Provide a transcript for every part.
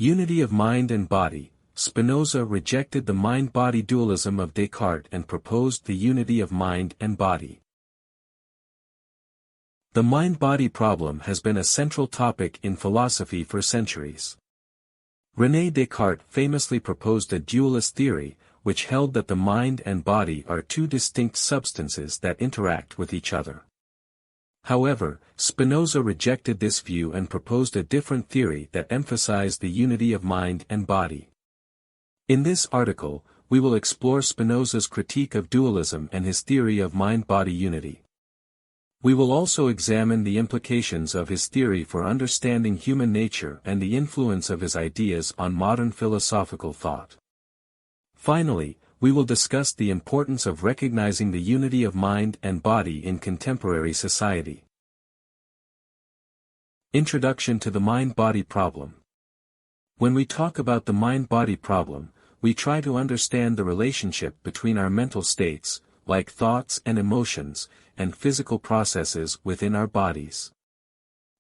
Unity of mind and body. Spinoza rejected the mind-body dualism of Descartes and proposed the unity of mind and body. The mind-body problem has been a central topic in philosophy for centuries. René Descartes famously proposed a dualist theory, which held that the mind and body are two distinct substances that interact with each other. However, Spinoza rejected this view and proposed a different theory that emphasized the unity of mind and body. In this article, we will explore Spinoza's critique of dualism and his theory of mind-body unity. We will also examine the implications of his theory for understanding human nature and the influence of his ideas on modern philosophical thought. Finally, we will discuss the importance of recognizing the unity of mind and body in contemporary society. Introduction to the mind-body problem. When we talk about the mind-body problem, we try to understand the relationship between our mental states, like thoughts and emotions, and physical processes within our bodies.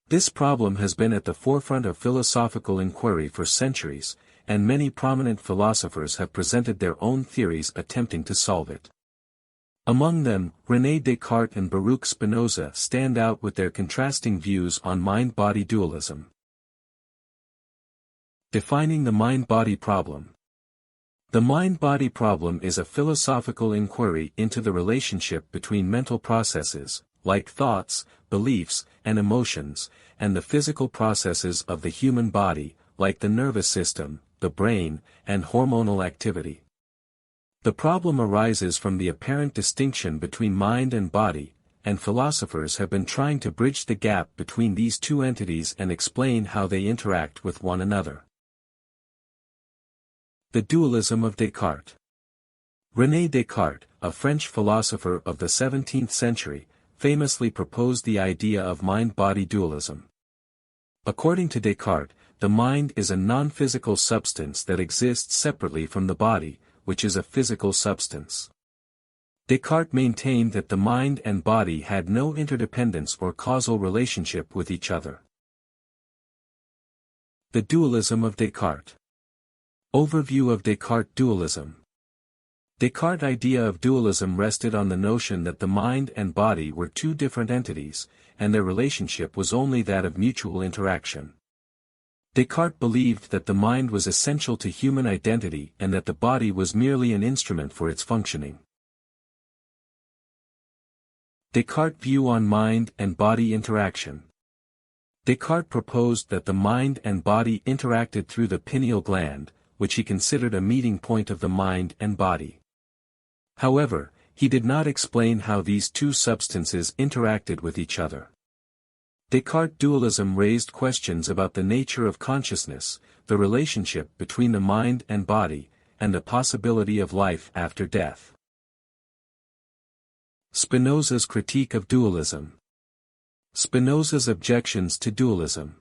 This problem has been at the forefront of philosophical inquiry for centuries, and many prominent philosophers have presented their own theories attempting to solve it. Among them, René Descartes and Baruch Spinoza stand out with their contrasting views on mind-body dualism. Defining the mind-body problem. The mind-body problem is a philosophical inquiry into the relationship between mental processes, like thoughts, beliefs, and emotions, and the physical processes of the human body, like the nervous system, the brain, and hormonal activity. The problem arises from the apparent distinction between mind and body, and philosophers have been trying to bridge the gap between these two entities and explain how they interact with one another. The dualism of Descartes. René Descartes, a French philosopher of the 17th century, famously proposed the idea of mind-body dualism. According to Descartes, the mind is a non-physical substance that exists separately from the body, which is a physical substance. Descartes maintained that the mind and body had no interdependence or causal relationship with each other. The dualism of Descartes. Overview of Descartes dualism. Descartes' idea of dualism rested on the notion that the mind and body were two different entities, and their relationship was only that of mutual interaction. Descartes believed that the mind was essential to human identity and that the body was merely an instrument for its functioning. Descartes' view on mind and body interaction. Descartes proposed that the mind and body interacted through the pineal gland, which he considered a meeting point of the mind and body. However, he did not explain how these two substances interacted with each other. Descartes' dualism raised questions about the nature of consciousness, the relationship between the mind and body, and the possibility of life after death. Spinoza's critique of dualism. Spinoza's objections to dualism.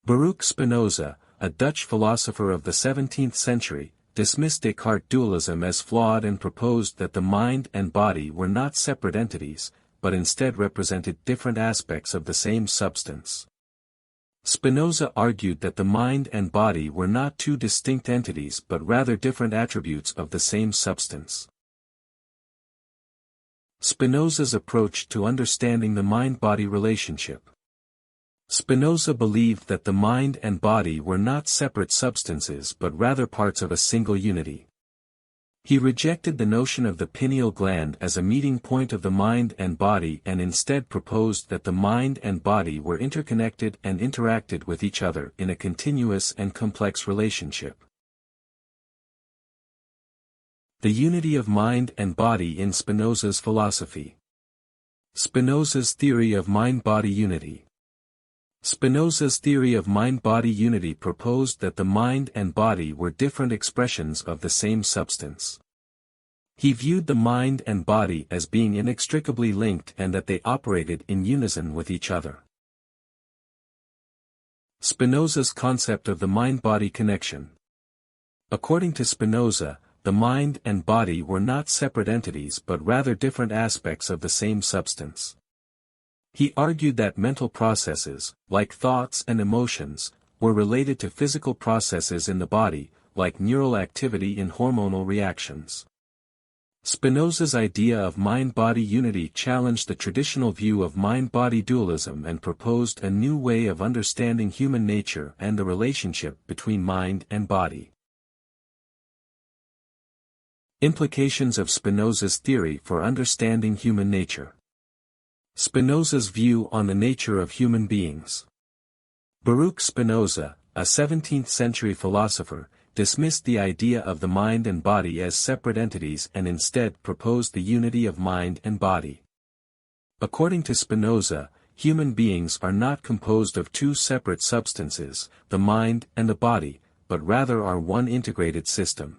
Baruch Spinoza, a Dutch philosopher of the 17th century, dismissed Descartes' dualism as flawed and proposed that the mind and body were not separate entities, but instead represented different aspects of the same substance. Spinoza argued that the mind and body were not two distinct entities but rather different attributes of the same substance. Spinoza's approach to understanding the mind-body relationship. Spinoza believed that the mind and body were not separate substances but rather parts of a single unity. He rejected the notion of the pineal gland as a meeting point of the mind and body and instead proposed that the mind and body were interconnected and interacted with each other in a continuous and complex relationship. The unity of mind and body in Spinoza's philosophy. Spinoza's theory of mind-body unity. Spinoza's theory of mind-body unity proposed that the mind and body were different expressions of the same substance. He viewed the mind and body as being inextricably linked and that they operated in unison with each other. Spinoza's concept of the mind-body connection. According to Spinoza, the mind and body were not separate entities but rather different aspects of the same substance. He argued that mental processes, like thoughts and emotions, were related to physical processes in the body, like neural activity in hormonal reactions. Spinoza's idea of mind-body unity challenged the traditional view of mind-body dualism and proposed a new way of understanding human nature and the relationship between mind and body. Implications of Spinoza's theory for understanding human nature. Spinoza's view on the nature of human beings. Baruch Spinoza, a 17th-century philosopher, dismissed the idea of the mind and body as separate entities and instead proposed the unity of mind and body. According to Spinoza, human beings are not composed of two separate substances, the mind and the body, but rather are one integrated system.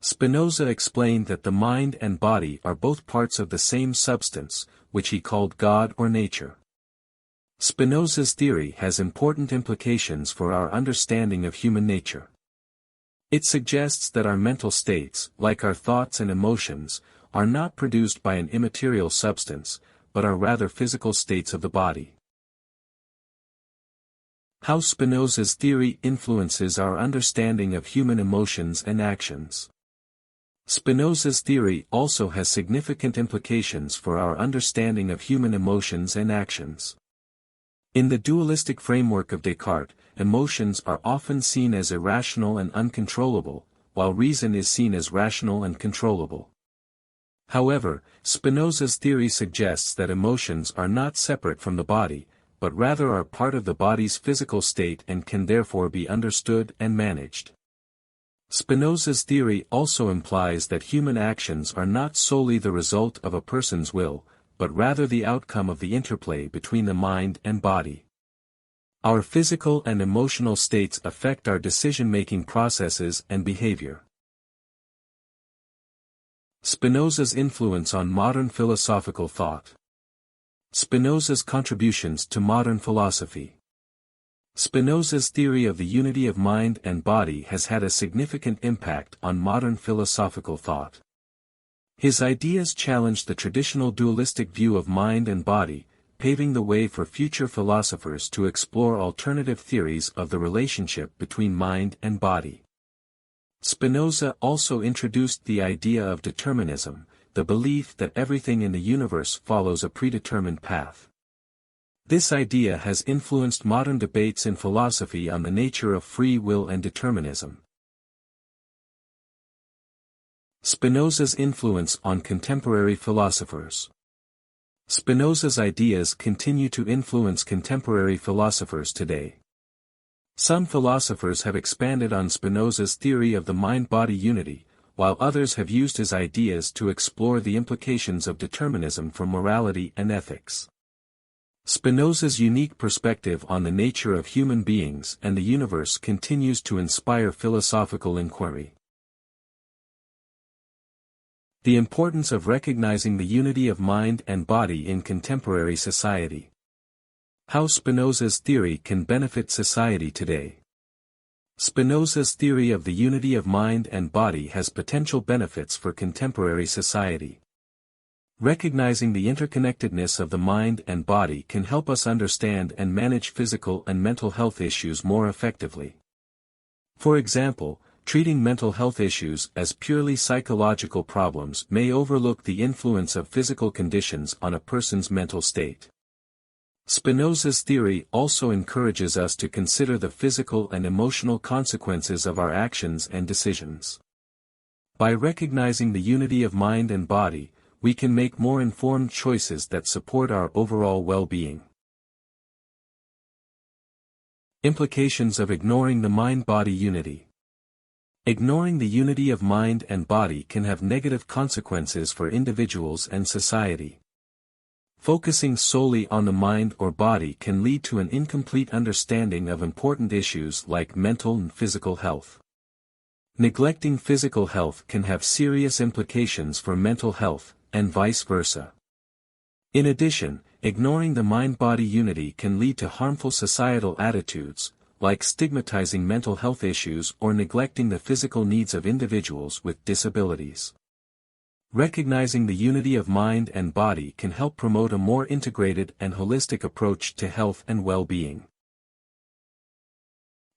Spinoza explained that the mind and body are both parts of the same substance, which he called God or nature. Spinoza's theory has important implications for our understanding of human nature. It suggests that our mental states, like our thoughts and emotions, are not produced by an immaterial substance, but are rather physical states of the body. How Spinoza's theory influences our understanding of human emotions and actions. Spinoza's theory also has significant implications for our understanding of human emotions and actions. In the dualistic framework of Descartes, emotions are often seen as irrational and uncontrollable, while reason is seen as rational and controllable. However, Spinoza's theory suggests that emotions are not separate from the body, but rather are part of the body's physical state and can therefore be understood and managed. Spinoza's theory also implies that human actions are not solely the result of a person's will, but rather the outcome of the interplay between the mind and body. Our physical and emotional states affect our decision-making processes and behavior. Spinoza's influence on modern philosophical thought. Spinoza's contributions to modern philosophy. Spinoza's theory of the unity of mind and body has had a significant impact on modern philosophical thought. His ideas challenged the traditional dualistic view of mind and body, paving the way for future philosophers to explore alternative theories of the relationship between mind and body. Spinoza also introduced the idea of determinism, the belief that everything in the universe follows a predetermined path. This idea has influenced modern debates in philosophy on the nature of free will and determinism. Spinoza's influence on contemporary philosophers. Spinoza's ideas continue to influence contemporary philosophers today. Some philosophers have expanded on Spinoza's theory of the mind-body unity, while others have used his ideas to explore the implications of determinism for morality and ethics. Spinoza's unique perspective on the nature of human beings and the universe continues to inspire philosophical inquiry. The importance of recognizing the unity of mind and body in contemporary society. How Spinoza's theory can benefit society today. Spinoza's theory of the unity of mind and body has potential benefits for contemporary society. Recognizing the interconnectedness of the mind and body can help us understand and manage physical and mental health issues more effectively. For example, treating mental health issues as purely psychological problems may overlook the influence of physical conditions on a person's mental state. Spinoza's theory also encourages us to consider the physical and emotional consequences of our actions and decisions. By recognizing the unity of mind and body, we can make more informed choices that support our overall well-being. Implications of ignoring the mind-body unity. Ignoring the unity of mind and body can have negative consequences for individuals and society. Focusing solely on the mind or body can lead to an incomplete understanding of important issues like mental and physical health. Neglecting physical health can have serious implications for mental health, and vice versa. In addition, ignoring the mind-body unity can lead to harmful societal attitudes, like stigmatizing mental health issues or neglecting the physical needs of individuals with disabilities. Recognizing the unity of mind and body can help promote a more integrated and holistic approach to health and well-being.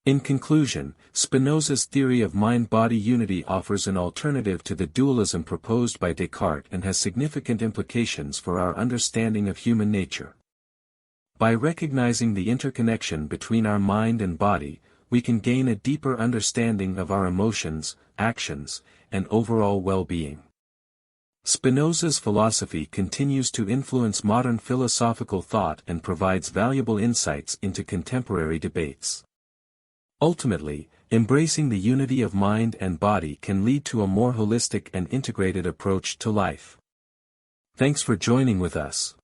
In conclusion, Spinoza's theory of mind-body unity offers an alternative to the dualism proposed by Descartes and has significant implications for our understanding of human nature. By recognizing the interconnection between our mind and body, we can gain a deeper understanding of our emotions, actions, and overall well-being. Spinoza's philosophy continues to influence modern philosophical thought and provides valuable insights into contemporary debates. Ultimately, embracing the unity of mind and body can lead to a more holistic and integrated approach to life. Thanks for joining with us.